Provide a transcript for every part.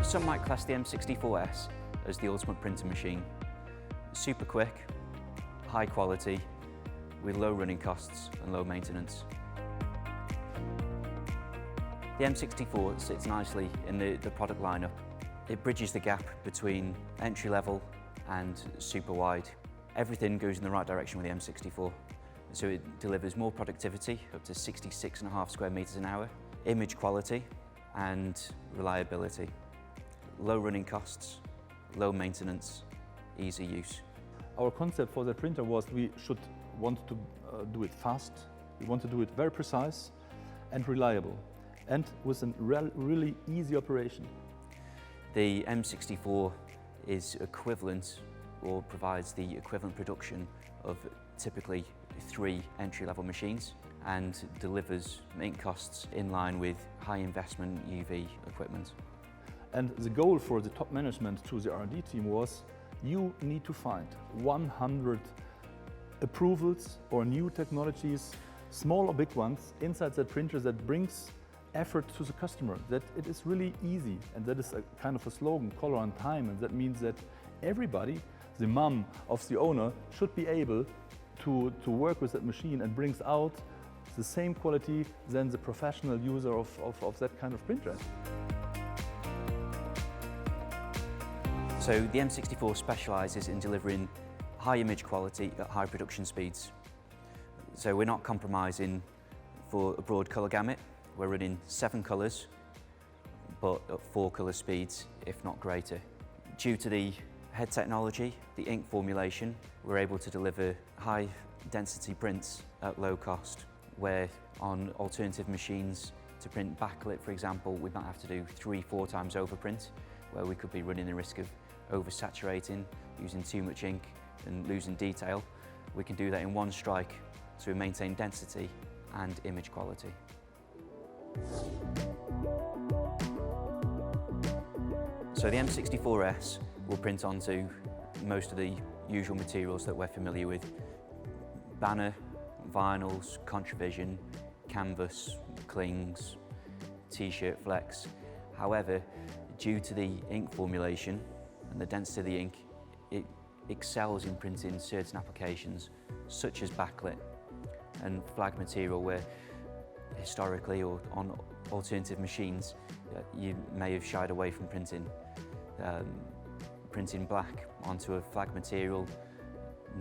Some might class the M64S as the ultimate printing machine. Super quick, high quality, with low running costs and low maintenance. The M64 sits nicely in the product lineup. It bridges the gap between entry level and super wide. Everything goes in the right direction with the M64. So it delivers more productivity, up to 66.5 square meters an hour, image quality and reliability, low running costs, low maintenance, easy use. Our concept for the printer was we should want to do it fast, we want to do it very precise and reliable, and with a really easy operation. The M64 is equivalent, or provides the equivalent production of typically 3 entry-level machines, and delivers ink costs in line with high investment UV equipment. And the goal for the top management to the R&D team was, you need to find 100 approvals or new technologies, small or big ones, inside that printer that brings effort to the customer, that it is really easy, and that is a kind of a slogan, color on time, and that means that everybody, the mom of the owner, should be able to work with that machine and brings out the same quality than the professional user of that kind of printer. So the M64 specialises in delivering high image quality at high production speeds. So we're not compromising for a broad colour gamut. We're running 7 colours, but at 4 colour speeds, if not greater. Due to the head technology, the ink formulation, we're able to deliver high density prints at low cost, where on alternative machines to print backlit, for example, we might have to do 3-4 times overprint, where we could be running the risk of oversaturating, using too much ink and losing detail. We can do that in one strike, so we maintain density and image quality. So the M64S will print onto most of the usual materials that we're familiar with: banner, vinyls, contravision, canvas, clings, t-shirt flex. However, due to the ink formulation and the density of the ink, it excels in printing certain applications such as backlit and flag material, where historically or on alternative machines you may have shied away from printing black onto a flag material.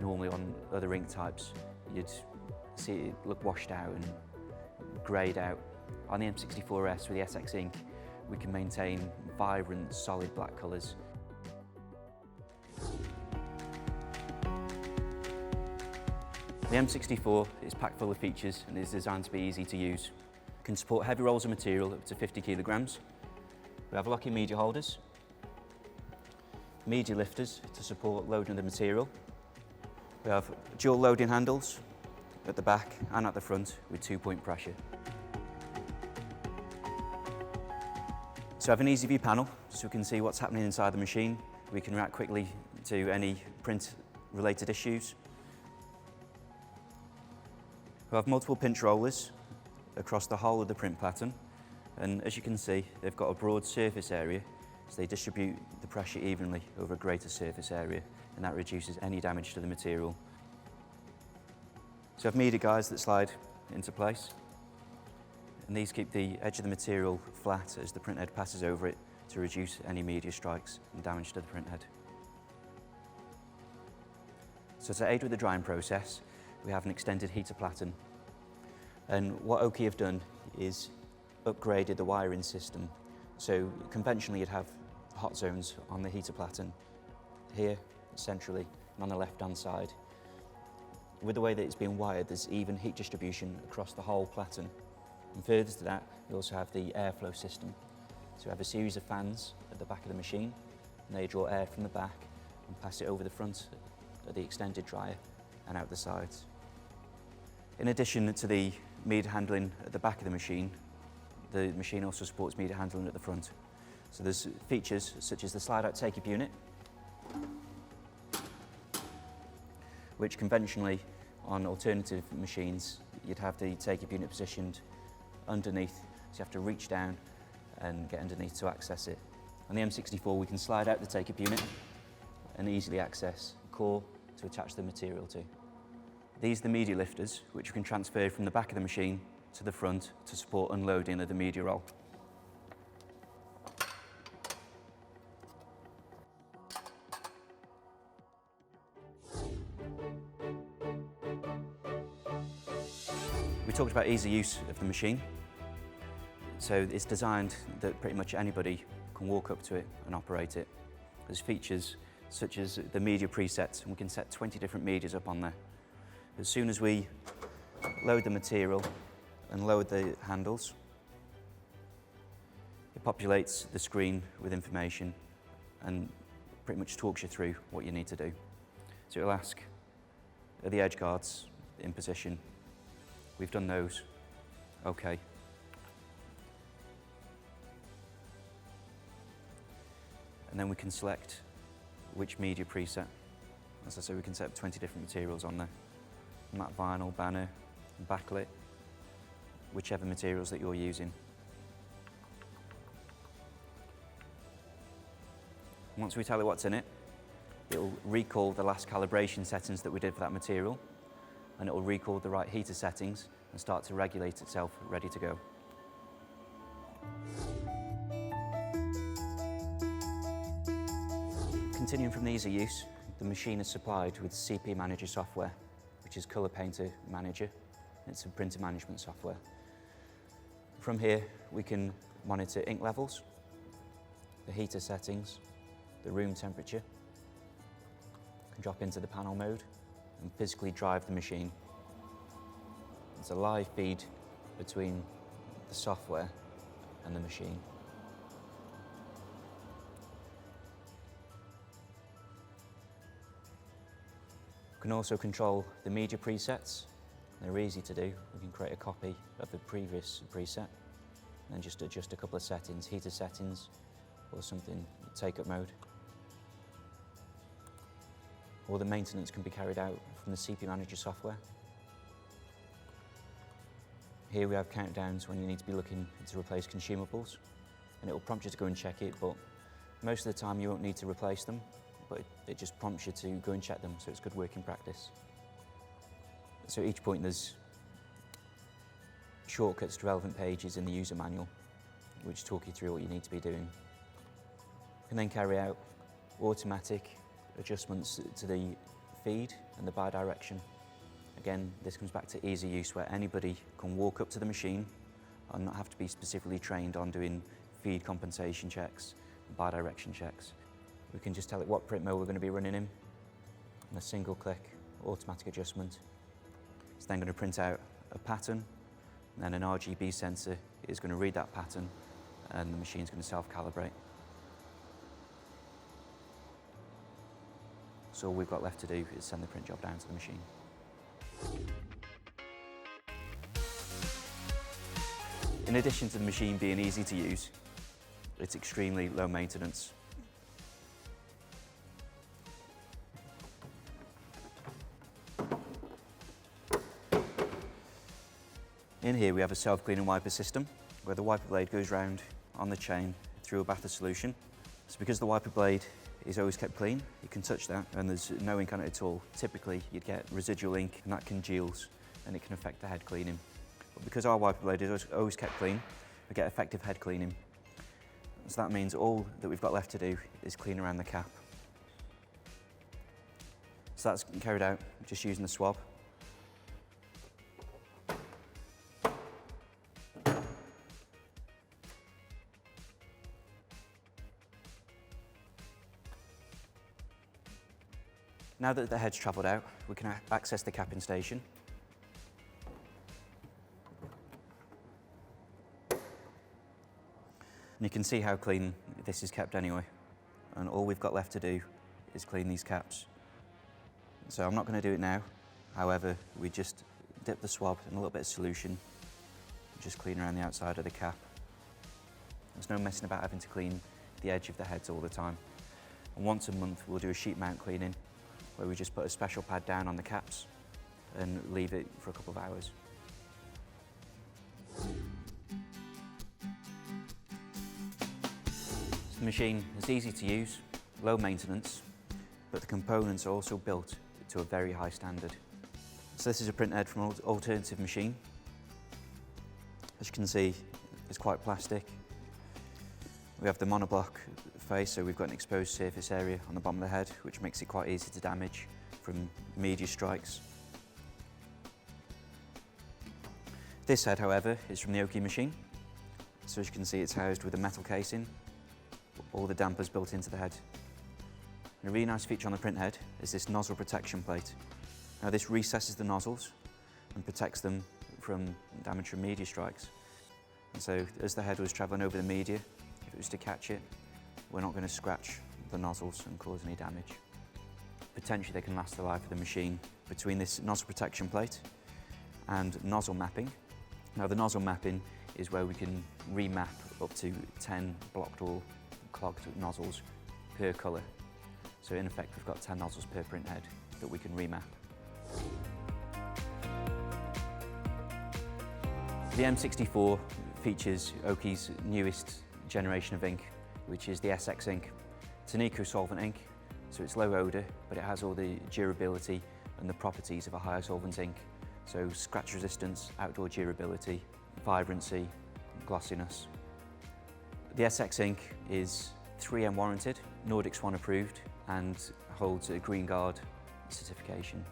Normally on other ink types you'd see it look washed out and greyed out. On the M64S with the SX ink, we can maintain vibrant, solid black colours. The M64 is packed full of features and is designed to be easy to use. It can support heavy rolls of material up to 50 kilograms. We have locking media holders, media lifters to support loading of the material. We have dual loading handles at the back and at the front with 2-point pressure. So we have an easy view panel, so we can see what's happening inside the machine. We can react quickly to any print-related issues. We have multiple pinch rollers across the whole of the print pattern, and as you can see, they've got a broad surface area, so they distribute the pressure evenly over a greater surface area, and that reduces any damage to the material. So we have media guides that slide into place, and these keep the edge of the material flat as the print head passes over it to reduce any media strikes and damage to the print head. So to aid with the drying process, we have an extended heater platen. And what Oki have done is upgraded the wiring system. So conventionally you'd have hot zones on the heater platen, here centrally and on the left-hand side. With the way that it's being wired, there's even heat distribution across the whole platen. And further to that, we also have the airflow system. So we have a series of fans at the back of the machine, and they draw air from the back and pass it over the front of the extended dryer and out the sides. In addition to the media handling at the back of the machine also supports media handling at the front. So there's features such as the slide-out take-up unit, which conventionally on alternative machines you'd have the take-up unit positioned underneath, so you have to reach down and get underneath to access it. On the M64 we can slide out the take-up unit and easily access a core to attach the material to. These are the media lifters, which we can transfer from the back of the machine to the front to support unloading of the media roll. We talked about easy use of the machine. So it's designed that pretty much anybody can walk up to it and operate it. There's features such as the media presets, and we can set 20 different medias up on there. As soon as we load the material and load the handles, it populates the screen with information and pretty much talks you through what you need to do. So it'll ask, are the edge guards in position? We've done those. Okay. And then we can select which media preset. As I say, we can set up 20 different materials on there. Matte vinyl, banner, backlit, whichever materials that you're using. Once we tell it what's in it, it'll recall the last calibration settings that we did for that material, and it will recall the right heater settings and start to regulate itself, ready to go. Continuing from the easy use, the machine is supplied with CP Manager software, which is Colour Painter Manager. It's a printer management software. From here, we can monitor ink levels, the heater settings, the room temperature. We can drop into the panel mode and physically drive the machine. It's a live feed between the software and the machine. We can also control the media presets. They're easy to do. We can create a copy of the previous preset and then just adjust a couple of settings, heater settings or something, take-up mode. All the maintenance can be carried out from the CP Manager software. Here we have countdowns when you need to be looking to replace consumables, and it will prompt you to go and check it, but most of the time you won't need to replace them, but it just prompts you to go and check them, so it's good working practice. So at each point there's shortcuts to relevant pages in the user manual, which talk you through what you need to be doing. You can then carry out automatic adjustments to the feed and the bi-direction. Again, this comes back to easy use, where anybody can walk up to the machine and not have to be specifically trained on doing feed compensation checks and bi-direction checks. We can just tell it what print mode we're going to be running in, and a single click automatic adjustment. It's then going to print out a pattern, and then an RGB sensor is going to read that pattern, and the machine's going to self-calibrate. So all we've got left to do is send the print job down to the machine. In addition to the machine being easy to use, it's extremely low maintenance. In here we have a self-cleaning wiper system where the wiper blade goes round on the chain through a bath of solution. So because the wiper blade is always kept clean, you can touch that and there's no ink on it at all. Typically you'd get residual ink and that congeals and it can affect the head cleaning. But because our wiper blade is always kept clean, we get effective head cleaning. So that means all that we've got left to do is clean around the cap. So that's carried out just using the swab. Now that the head's travelled out, we can access the capping station. And you can see how clean this is kept anyway. And all we've got left to do is clean these caps. So I'm not going to do it now. However, we just dip the swab in a little bit of solution, just clean around the outside of the cap. There's no messing about having to clean the edge of the heads all the time. And once a month, we'll do a sheet mount cleaning, where we just put a special pad down on the caps and leave it for a couple of hours. So The machine is easy to use, low maintenance, but the components are also built to a very high standard. So this is a printhead from an alternative machine. As you can see, it's quite plastic. We have the monoblock face, so we've got an exposed surface area on the bottom of the head, which makes it quite easy to damage from media strikes. This head, however, is from the Oki machine. So as you can see, it's housed with a metal casing, all the dampers built into the head. And a really nice feature on the printhead is this nozzle protection plate. Now this recesses the nozzles and protects them from damage from media strikes. And so as the head was travelling over the media, if it was to catch it, we're not going to scratch the nozzles and cause any damage. Potentially they can last the life of the machine. Between this nozzle protection plate and nozzle mapping. Now the nozzle mapping is where we can remap up to 10 blocked or clogged nozzles per colour. So in effect we've got 10 nozzles per printhead that we can remap. The M64 features Oki's newest generation of ink, which is the SX ink. It's an eco-solvent ink, so it's low odour, but it has all the durability and the properties of a higher solvent ink. So scratch resistance, outdoor durability, vibrancy, glossiness. The SX ink is 3M warranted, Nordic Swan approved, and holds a Green Guard certification.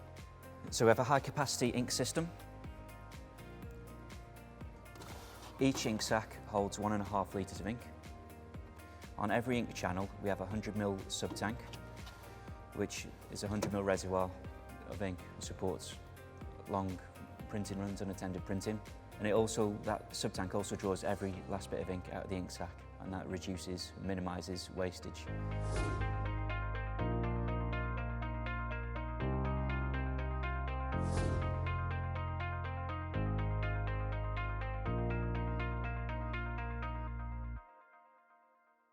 So we have a high capacity ink system. Each ink sac holds 1.5 litres of ink. On every ink channel we have a 100ml sub-tank, which is a 100ml reservoir of ink and supports long printing runs, unattended printing. And that sub-tank also draws every last bit of ink out of the ink sac, and that reduces, minimises wastage.